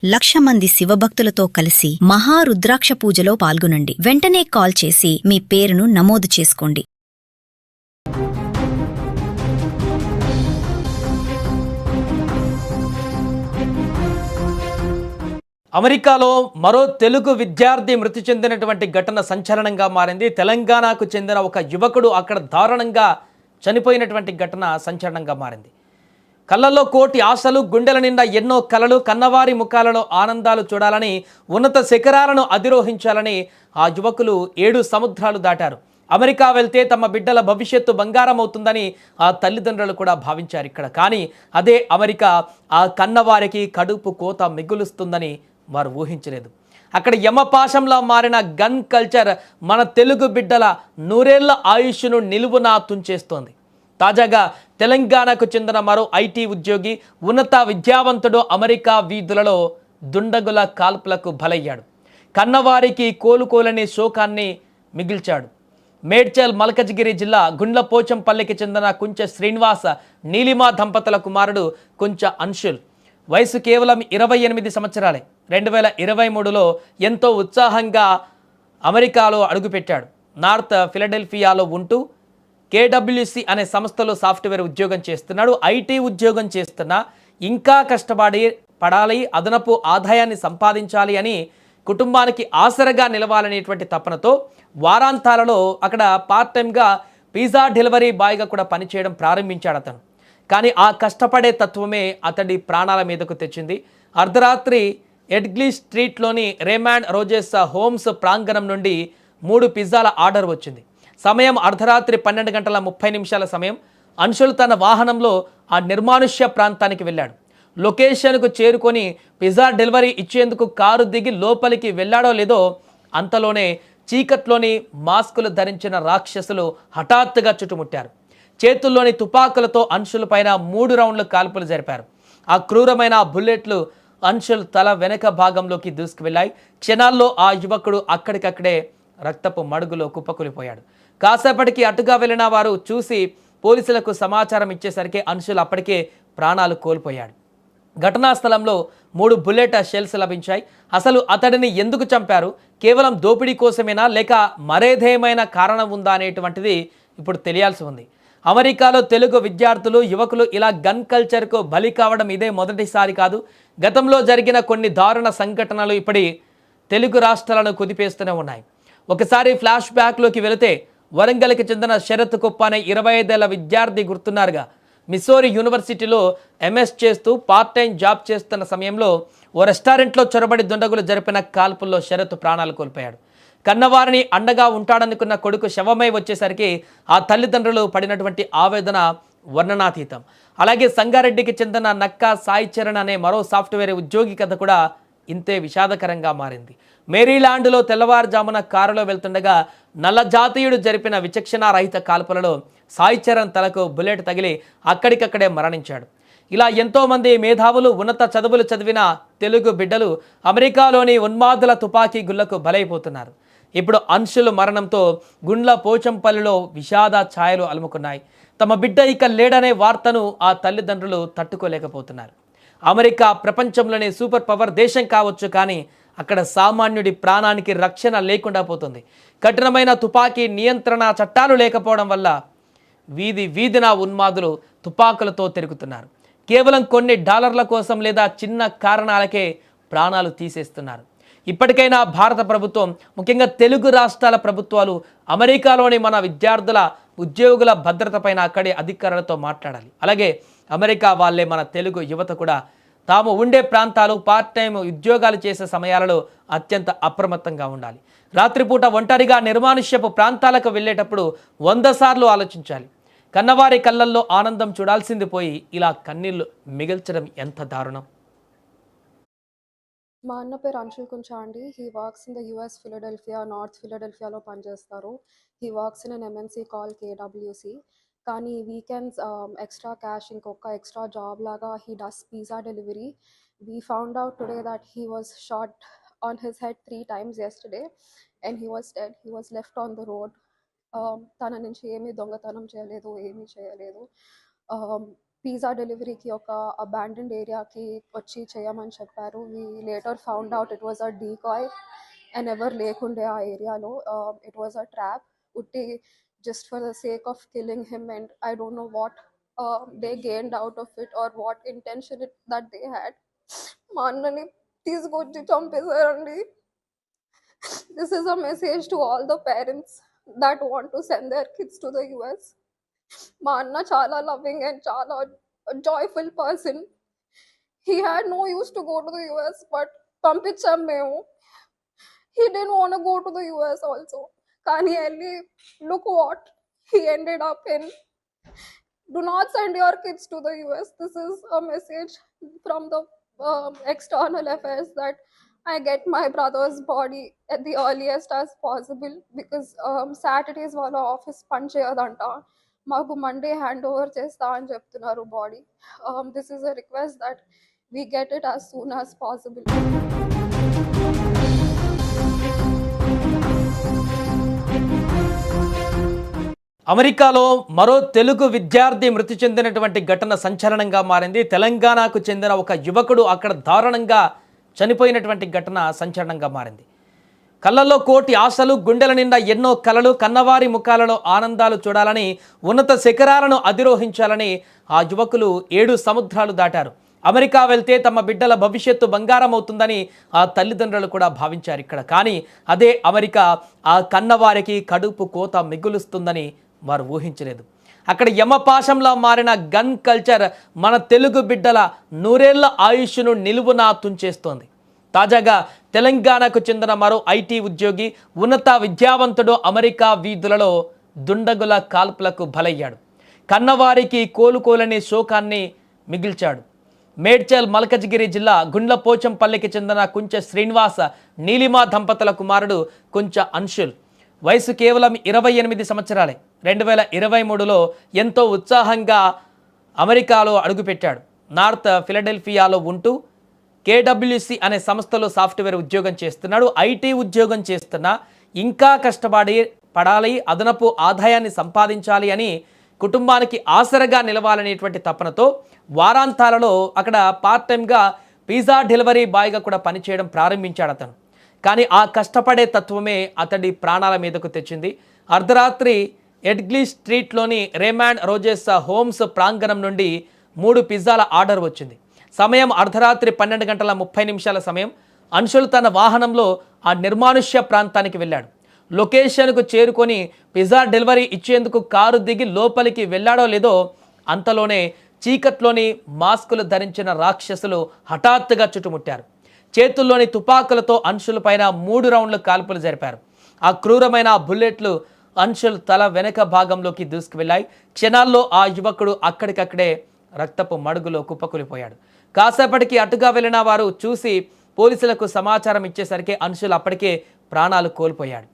1,00,000 మంది శివభక్తులతో కలిసి మహారుద్రాక్ష పూజలో పాల్గొనండి. వెంటనే కాల్ చేసి మీ పేరును నమోదు చేసుకోండి. అమెరికాలో మరో తెలుగు విద్యార్థి మృతి చెందినటువంటి ఘటన సంచలనంగా మారింది. తెలంగాణకు చెందిన ఒక యువకుడు అక్కడ దారుణంగా చనిపోయినటువంటి ఘటన సంచలనంగా మారింది. కళ్ళల్లో కోటి ఆశలు, గుండెల నిండా ఎన్నో కలలు, కన్నవారి ముఖాలలో ఆనందాలు చూడాలని, ఉన్నత శిఖరాలను అధిరోహించాలని ఆ యువకులు 7 సముద్రాలు దాటారు. అమెరికా వెళ్తే తమ బిడ్డల భవిష్యత్తు బంగారం అవుతుందని ఆ తల్లిదండ్రులు కూడా భావించారు ఇక్కడ. కానీ అదే అమెరికా ఆ కన్నవారికి కడుపు కోత మిగులుస్తుందని వారు ఊహించలేదు. అక్కడ యమపాశంలా మారిన గన్ కల్చర్ మన తెలుగు బిడ్డల 100 ఏళ్ల ఆయుష్ను నిలువునా తుంచేస్తోంది. తాజాగా తెలంగాణకు చెందిన మరో ఐటీ ఉద్యోగి, ఉన్నత విద్యావంతుడు అమెరికా వీధులలో దుండగుల కాల్పులకు బలయ్యాడు. కన్నవారికి కోలుకోలేని శోకాన్ని మిగిల్చాడు. మేడ్చల్ మల్కజ్గిరి జిల్లా గుండ్లపోచంపల్లికి చెందిన కుంచె శ్రీనివాస, నీలిమా దంపతుల కుమారుడు కుంచె అన్షుల్. వయసు కేవలం 28 సంవత్సరాలే. 2023లో ఎంతో ఉత్సాహంగా అమెరికాలో అడుగుపెట్టాడు. నార్త్ ఫిలడెల్ఫియాలో ఉంటూ కేడబ్ల్యూసి అనే సంస్థలో సాఫ్ట్వేర్ ఉద్యోగం చేస్తున్నాడు. ఐటీ ఉద్యోగం చేస్తున్నా ఇంకా పడాలి, అదనపు ఆదాయాన్ని సంపాదించాలి అని కుటుంబానికి ఆసరగా నిలవాలనేటువంటి తపనతో వారాంతాలలో అక్కడ పార్ట్ టైంగా పిజ్జా డెలివరీ బాయ్గా కూడా పనిచేయడం ప్రారంభించాడు అతను. కానీ ఆ కష్టపడే తత్వమే అతడి ప్రాణాల మీదకు తెచ్చింది. అర్ధరాత్రి ఎడ్గ్లీ స్ట్రీట్లోని రేమాండ్ రోజెస్ హోమ్స్ ప్రాంగణం నుండి 3 పిజ్జాల ఆర్డర్ వచ్చింది. సమయం అర్ధరాత్రి 12:30 సమయం. అన్షుల్ తన వాహనంలో ఆ నిర్మానుష్య ప్రాంతానికి వెళ్ళాడు. లొకేషన్కు చేరుకొని పిజ్జా డెలివరీ ఇచ్చేందుకు కారు దిగి లోపలికి వెళ్ళాడో లేదో అంతలోనే చీకట్లోని మాస్కులు ధరించిన రాక్షసులు హఠాత్తుగా చుట్టుముట్టారు. చేతుల్లోని తుపాకులతో అన్షుల్ పైన 3 రౌండ్లు కాల్పులు జరిపారు. ఆ క్రూరమైన బుల్లెట్లు అన్షుల్ తల వెనక భాగంలోకి దూసుకువెళ్ళాయి. క్షణాల్లో ఆ యువకుడు అక్కడికక్కడే రక్తపు మడుగులో కుప్పకూలిపోయాడు. కాసేపటికి అటుగా వెళ్ళిన వారు చూసి పోలీసులకు సమాచారం ఇచ్చేసరికి అన్షుల్ అప్పటికే ప్రాణాలు కోల్పోయాడు. ఘటనా స్థలంలో 3 బుల్లెట్ షెల్స్ లభించాయి. అసలు అతడిని ఎందుకు చంపారు? కేవలం దోపిడీ కోసమేనా, లేక మరేదేమైనా కారణం ఉందా అనేటువంటిది ఇప్పుడు తెలియాల్సి ఉంది. అమెరికాలో తెలుగు విద్యార్థులు, యువకులు ఇలా గన్ కల్చర్కు బలి కావడం ఇదే మొదటిసారి కాదు. గతంలో జరిగిన కొన్ని దారుణ సంఘటనలు ఇప్పటి తెలుగు రాష్ట్రాలను కుదిపేస్తూనే ఉన్నాయి. ఒకసారి ఫ్లాష్ బ్యాక్లోకి వెళితే వరంగల్కి చెందిన శరత్ కుప్ప అనే 25 ఏళ్ల విద్యార్థి గుర్తున్నారుగా. మిస్సోరీ యూనివర్సిటీలో ఎంఎస్ చేస్తూ పార్ట్ టైం జాబ్ చేస్తున్న సమయంలో ఓ రెస్టారెంట్లో చొరబడి దుండగులు జరిపిన కాల్పుల్లో శరత్ ప్రాణాలు కోల్పోయాడు. కన్నవారిని అండగా ఉంటాడనుకున్న కొడుకు శవమై వచ్చేసరికి ఆ తల్లిదండ్రులు పడినటువంటి ఆవేదన వర్ణనాతీతం. అలాగే సంగారెడ్డికి చెందిన నక్కా సాయి చరణ్ అనే మరో సాఫ్ట్వేర్ ఉద్యోగి కథ కూడా ఇంతే విషాదకరంగా మారింది. మేరీలాండ్లో తెల్లవారుజామున కారులో వెళ్తుండగా నల్ల జాతీయుడు జరిపిన విచక్షణారహిత కాల్పులలో సాయి చరణ్ తలకు బుల్లెట్ తగిలి అక్కడికక్కడే మరణించాడు. ఇలా ఎంతోమంది మేధావులు, ఉన్నత చదువులు చదివిన తెలుగు బిడ్డలు అమెరికాలోని ఉన్మాదుల తుపాకీ గుళ్లకు బలైపోతున్నారు. ఇప్పుడు అన్షుల్ మరణంతో గుండ్లపోచంపల్లిలో విషాద ఛాయలు అలుముకున్నాయి. తమ బిడ్డ ఇక లేడనే వార్తను ఆ తల్లిదండ్రులు తట్టుకోలేకపోతున్నారు. అమెరికా ప్రపంచంలోనే సూపర్ పవర్ దేశం కావచ్చు, కానీ అక్కడ సామాన్యుడి ప్రాణానికి రక్షణ లేకుండా పోతుంది. కఠినమైన తుపాకీ నియంత్రణ చట్టాలు లేకపోవడం వల్ల వీధిన ఉన్మాదులు తుపాకులతో తిరుగుతున్నారు. కేవలం కొన్ని డాలర్ల కోసం లేదా చిన్న కారణాలకే ప్రాణాలు తీసేస్తున్నారు. ఇప్పటికైనా భారత ప్రభుత్వం, ముఖ్యంగా తెలుగు రాష్ట్రాల ప్రభుత్వాలు అమెరికాలోని మన విద్యార్థుల, ఉద్యోగుల భద్రతపైన అక్కడి అధికారులతో మాట్లాడాలి. అలాగే అమెరికా వాళ్ళే మన తెలుగు యువత కూడా తాము ఉండే ప్రాంతాలు, పార్ట్ టైం ఉద్యోగాలు చేసే సమయాలలో అత్యంత అప్రమత్తంగా ఉండాలి. రాత్రిపూట ఒంటరిగా నిర్మానుష్యపు ప్రాంతాలకు వెళ్ళేటప్పుడు 100 సార్లు ఆలోచించాలి. కన్నవారి కళ్ళల్లో ఆనందం చూడాల్సింది పోయి ఇలా కన్నీళ్లు మిగిల్చడం ఎంత దారుణం. మా అన్న పేరు అంశుల్ కుంచా అండి. He works in the US Philadelphia, North ఫిలడెల్ఫియాలో పనిచేస్తారు. He works in an MNC call KWC. కానీ వీకెండ్స్ ఎక్స్ట్రా క్యాష్, ఇంకొక ఎక్స్ట్రా జాబ్ లాగా he does pizza delivery. We found out today that he was shot on his head 3 times yesterday and he was dead. He was left on the road. తన నుంచి ఏమీ దొంగతనం చేయలేదు, ఏమీ చేయలేదు. Pizza డెలివరీకి ఒక అబాండన్డ్ ఏరియాకి వచ్చి చేయమని చెప్పారు. We later found out it was a decoy and ఎవరు లేకుండే ఆ ఏరియాలో. ఇట్ వాజ్ అ ట్రాప్, ఉట్టి just for the sake of killing him, and I don't know what they gained out of it or what intention it that they had. మా అన్నని తీసుకొచ్చి చంపేశారండి. This is a message to all the parents that want to send their kids to the US. మా అన్న చాలా loving and చాలా joyful person. He had no use to go to the US, but పంపించాం మేము. He didn't want go to the US also, కానీ వెళ్ళి look what he ended up in. Do not send your kids to the US. This is a message from the external affairs that I get my brother's body at the earliest as possible, because Saturdays వాళ్ళ office పని చేయదంట. మాకు Monday hand over చేస్తా అని చెప్తున్నారు body. This is a request that we get it as soon as possible. అమెరికాలో మరో తెలుగు విద్యార్థి మృతి చెందినటువంటి ఘటన సంచలనంగా మారింది. తెలంగాణకు చెందిన ఒక యువకుడు అక్కడ దారుణంగా చనిపోయినటువంటి ఘటన సంచలనంగా మారింది. కళ్ళల్లో కోటి ఆశలు, గుండెల నిండా ఎన్నో కలలు, కన్నవారి ముఖాలలో ఆనందాలు చూడాలని, ఉన్నత శిఖరాలను అధిరోహించాలని ఆ యువకులు 7 సముద్రాలు దాటారు. అమెరికా వెళ్తే తమ బిడ్డల భవిష్యత్తు బంగారం అవుతుందని ఆ తల్లిదండ్రులు కూడా భావించారు ఇక్కడ. కానీ అదే అమెరికా ఆ కన్నవారికి కడుపు కోత మిగులుస్తుందని వారు ఊహించలేదు. అక్కడ యమపాశంలా మారిన గన్ కల్చర్ మన తెలుగు బిడ్డల 100 ఏళ్ల ఆయుష్ను నిలువునా తుంచేస్తోంది. తాజాగా తెలంగాణకు చెందిన మరో ఐటీ ఉద్యోగి, ఉన్నత విద్యావంతుడు అమెరికా వీధులలో దుండగుల కాల్పులకు బలయ్యాడు. కన్నవారికి కోలుకోలేని శోకాన్ని మిగిల్చాడు. మేడ్చల్ మల్కజ్గిరి జిల్లా గుండ్లపోచంపల్లికి చెందిన కుంచె శ్రీనివాస, నీలిమా దంపతుల కుమారుడు కుంచె అన్షుల్. వయసు కేవలం 28 సంవత్సరాలే. 2023లో ఎంతో ఉత్సాహంగా అమెరికాలో అడుగుపెట్టాడు. నార్త్ ఫిలడెల్ఫియాలో ఉంటూ కేడబ్ల్యూసి అనే సంస్థలో సాఫ్ట్వేర్ ఉద్యోగం చేస్తున్నాడు. ఐటీ ఉద్యోగం చేస్తున్నా ఇంకా పడాలి, అదనపు ఆదాయాన్ని సంపాదించాలి అని కుటుంబానికి ఆసరగా నిలవాలనేటువంటి తపనతో వారాంతాలలో అక్కడ పార్ట్ టైంగా పిజ్జా డెలివరీ బాయ్గా కూడా పనిచేయడం ప్రారంభించాడు అతను. కానీ ఆ కష్టపడే తత్వమే అతడి ప్రాణాల మీదకు తెచ్చింది. అర్ధరాత్రి ఎడ్గ్లీ స్ట్రీట్లోని రేమాండ్ రోజెస్ హోమ్స్ ప్రాంగణం నుండి 3 పిజ్జాల ఆర్డర్ వచ్చింది. సమయం అర్ధరాత్రి 12:30 సమయం. అన్షుల్ తన వాహనంలో ఆ నిర్మానుష్య ప్రాంతానికి వెళ్ళాడు. లొకేషన్కు చేరుకొని పిజ్జా డెలివరీ ఇచ్చేందుకు కారు దిగి లోపలికి వెళ్ళాడో లేదో అంతలోనే చీకట్లోని మాస్కులు ధరించిన రాక్షసులు హఠాత్తుగా చుట్టుముట్టారు. చేతుల్లోని తుపాకులతో అన్షుల్ పైన 3 రౌండ్లు కాల్పులు జరిపారు. ఆ క్రూరమైన బుల్లెట్లు అన్షుల్ తల వెనక భాగంలోకి దూసుకువెళ్ళాయి. క్షణాల్లో ఆ యువకుడు అక్కడికక్కడే రక్తపు మడుగులో కుప్పకూలిపోయాడు. కాసేపటికి అటుగా వెళ్ళిన వారు చూసి పోలీసులకు సమాచారం ఇచ్చేసరికి అన్షుల్ అప్పటికే ప్రాణాలు కోల్పోయాడు.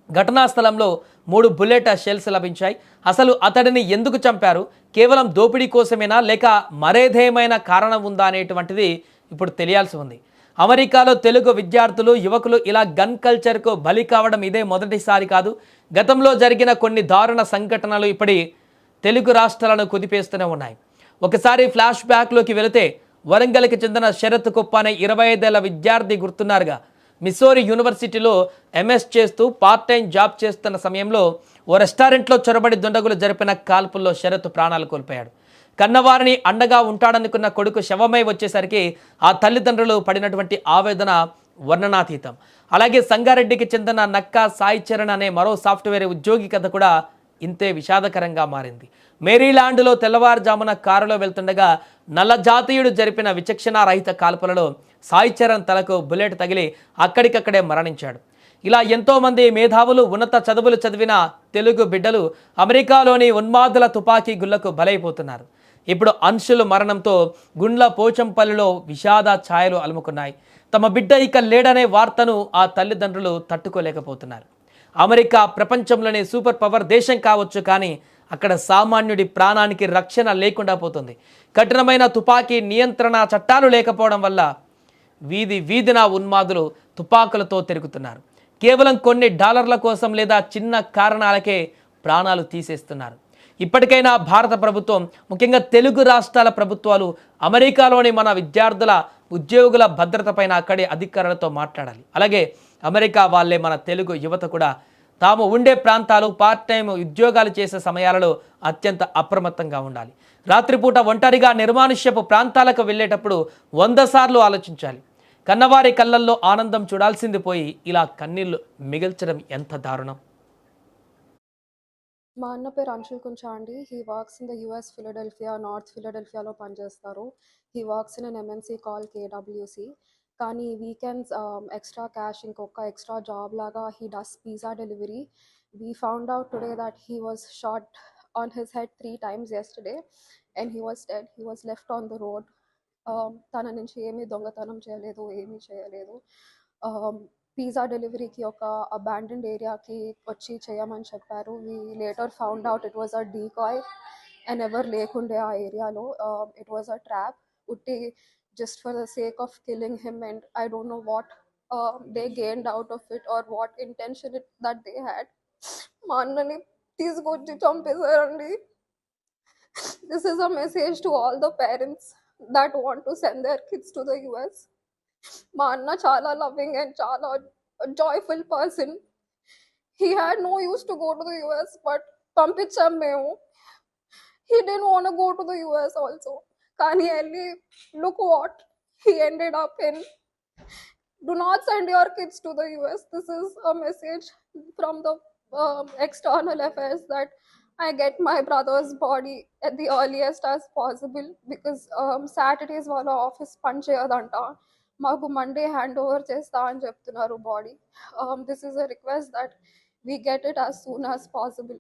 ఘటనా స్థలంలో 3 బుల్లెట్ షెల్స్ లభించాయి. అసలు అతడిని ఎందుకు చంపారు? కేవలం దోపిడీ కోసమేనా, లేక మరేదేమైనా కారణం ఉందా అనేటువంటిది ఇప్పుడు తెలియాల్సి ఉంది. అమెరికాలో తెలుగు విద్యార్థులు, యువకులు ఇలా గన్ కల్చర్కు బలి కావడం ఇదే మొదటిసారి కాదు. గతంలో జరిగిన కొన్ని దారుణ సంఘటనలు ఇప్పటి తెలుగు రాష్ట్రాలను కుదిపేస్తూనే ఉన్నాయి. ఒకసారి ఫ్లాష్ బ్యాక్లోకి వెళితే వరంగల్కి చెందిన శరత్ కుప్ప అనే 25 ఏళ్ల విద్యార్థి గుర్తున్నారుగా. మిస్సోరీ యూనివర్సిటీలో ఎంఎస్ చేస్తూ పార్ట్ టైం జాబ్ చేస్తున్న సమయంలో ఓ రెస్టారెంట్లో చొరబడి దుండగులు జరిపిన కాల్పుల్లో శరత్ ప్రాణాలు కోల్పోయాడు. కన్నవారిని అండగా ఉంటాడనుకున్న కొడుకు శవమై వచ్చేసరికి ఆ తల్లిదండ్రులు పడినటువంటి ఆవేదన వర్ణనాతీతం. అలాగే సంగారెడ్డికి చెందిన నక్కా సాయి చరణ్ అనే మరో సాఫ్ట్వేర్ ఉద్యోగి కథ కూడా ఇంతే విషాదకరంగా మారింది. మేరీలాండ్లో తెల్లవారుజామున కారులో వెళ్తుండగా నల్ల జాతీయుడు జరిపిన విచక్షణారహిత కాల్పులలో సాయి చరణ్ తలకు బుల్లెట్ తగిలి అక్కడికక్కడే మరణించాడు. ఇలా ఎంతోమంది మేధావులు, ఉన్నత చదువులు చదివిన తెలుగు బిడ్డలు అమెరికాలోని ఉన్మాదుల తుపాకీ గుళ్లకు బలైపోతున్నారు. ఇప్పుడు అన్షుల్ మరణంతో గుండ్లపోచంపల్లిలో విషాద ఛాయలు అలుముకున్నాయి. తమ బిడ్డ ఇక లేడనే వార్తను ఆ తల్లిదండ్రులు తట్టుకోలేకపోతున్నారు. అమెరికా ప్రపంచంలోనే సూపర్ పవర్ దేశం కావచ్చు, కానీ అక్కడ సామాన్యుడి ప్రాణానికి రక్షణ లేకుండా పోతుంది. కఠినమైన తుపాకీ నియంత్రణ చట్టాలు లేకపోవడం వల్ల వీధిన ఉన్మాదులు తుపాకులతో తిరుగుతున్నారు. కేవలం కొన్ని డాలర్ల కోసం లేదా చిన్న కారణాలకే ప్రాణాలు తీసేస్తున్నారు. ఇప్పటికైనా భారత ప్రభుత్వం, ముఖ్యంగా తెలుగు రాష్ట్రాల ప్రభుత్వాలు అమెరికాలోని మన విద్యార్థుల ఉద్యోగుల భద్రతపైన అక్కడి అధికారులతో మాట్లాడాలి. అలాగే అమెరికా వాళ్ళే మన తెలుగు యువత కూడా తాము ఉండే ప్రాంతాలు, పార్ట్ టైం ఉద్యోగాలు చేసే సమయాలలో అత్యంత అప్రమత్తంగా ఉండాలి. రాత్రిపూట ఒంటరిగా నిర్మానుష్యపు ప్రాంతాలకు వెళ్ళేటప్పుడు 100 సార్లు ఆలోచించాలి. కన్నవారి కళ్ళల్లో ఆనందం చూడాల్సింది పోయి ఇలా కన్నీళ్లు మిగిల్చడం ఎంత దారుణం. మా అన్న పేరు అంశుల్ కుంచా అండి. He works in the US Philadelphia, North ఫిలడెల్ఫియాలో పనిచేస్తారు. He works in an MNC call KWC. కానీ వీకెండ్స్ ఎక్స్ట్రా క్యాష్, ఇంకొక ఎక్స్ట్రా జాబ్ లాగా he does pizza delivery. We found out today that he was shot on his head 3 times yesterday and he was dead. He was left on the road. తన నుంచి ఏమీ దొంగతనం చేయలేదు, ఏమీ చేయలేదు. Pizza డెలివరీకి ఒక అబాండెన్డ్ ఏరియాకి వచ్చి చేయమని చెప్పారు. We later found out it was a decoy and ఎవరు లేకుండే ఆ ఏరియాలో. ఇట్ వాజ్ అ ట్రాప్, ఉట్టి just for the sake of killing him. And I don't know what they gained out of it or what intention it that they had. మా అన్నని తీసుకొచ్చి చంపేశారండి. This is a message to all the parents that want to send their kids to the US. మా అన్న చాలా loving and చాలా joyful person. He had no use to go to the US, but పంపించాం మేము. He didn't want go to the US also. కానీ వెళ్ళి look what he ended up in. Do not send your kids to the US. This is a message from the external affairs that I get my brother's body at the earliest as possible because Saturdays వాళ్ళ office పని చేయదంట. మాకు Monday hand over చేస్తా అని చెప్తున్నారు body. This is a request that we get it as soon as possible.